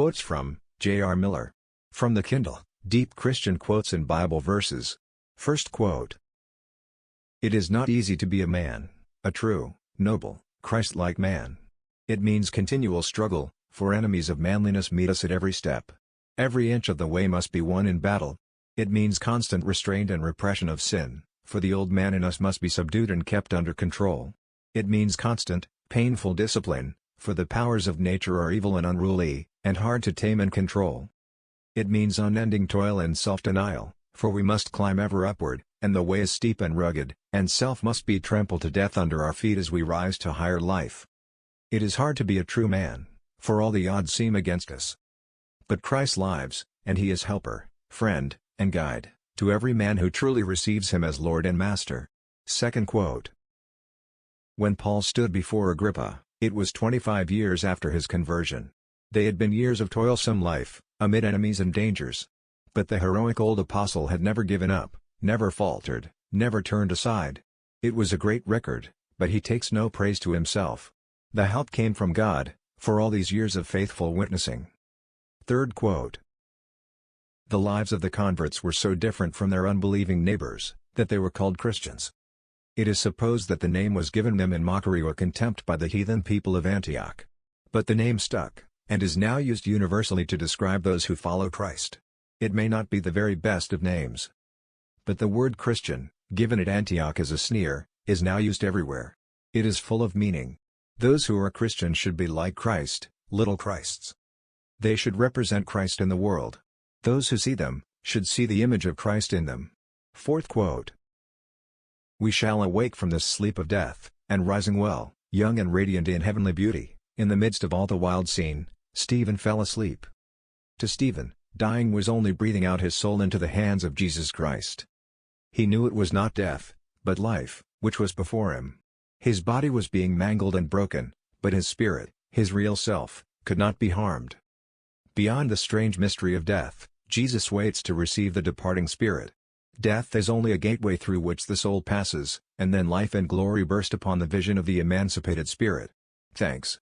Quotes from J.R. Miller. From the Kindle, Deep Christian Quotes and Bible Verses. First quote. It is not easy to be a man, a true, noble, Christ-like man. It means continual struggle, for enemies of manliness meet us at every step. Every inch of the way must be won in battle. It means constant restraint and repression of sin, for the old man in us must be subdued and kept under control. It means constant, painful discipline, for the powers of nature are evil and unruly, and hard to tame and control. It means unending toil and self-denial, for we must climb ever upward, and the way is steep and rugged, and self must be trampled to death under our feet as we rise to higher life. It is hard to be a true man, for all the odds seem against us. But Christ lives, and He is helper, friend, and guide, to every man who truly receives Him as Lord and Master. Second quote. When Paul stood before Agrippa, it was 25 years after his conversion. They had been years of toilsome life, amid enemies and dangers. But the heroic old apostle had never given up, never faltered, never turned aside. It was a great record, but he takes no praise to himself. The help came from God, for all these years of faithful witnessing. Third quote. The lives of the converts were so different from their unbelieving neighbors, that they were called Christians. It is supposed that the name was given them in mockery or contempt by the heathen people of Antioch. But the name stuck, and is now used universally to describe those who follow Christ. It may not be the very best of names. But the word Christian, given at Antioch as a sneer, is now used everywhere. It is full of meaning. Those who are Christians should be like Christ, little Christs. They should represent Christ in the world. Those who see them, should see the image of Christ in them. Fourth quote. We shall awake from this sleep of death, and rising well, young and radiant in heavenly beauty. In the midst of all the wild scene, Stephen fell asleep. To Stephen, dying was only breathing out his soul into the hands of Jesus Christ. He knew it was not death, but life, which was before him. His body was being mangled and broken, but his spirit, his real self, could not be harmed. Beyond the strange mystery of death, Jesus waits to receive the departing spirit. Death is only a gateway through which the soul passes, and then life and glory burst upon the vision of the emancipated spirit. Thanks.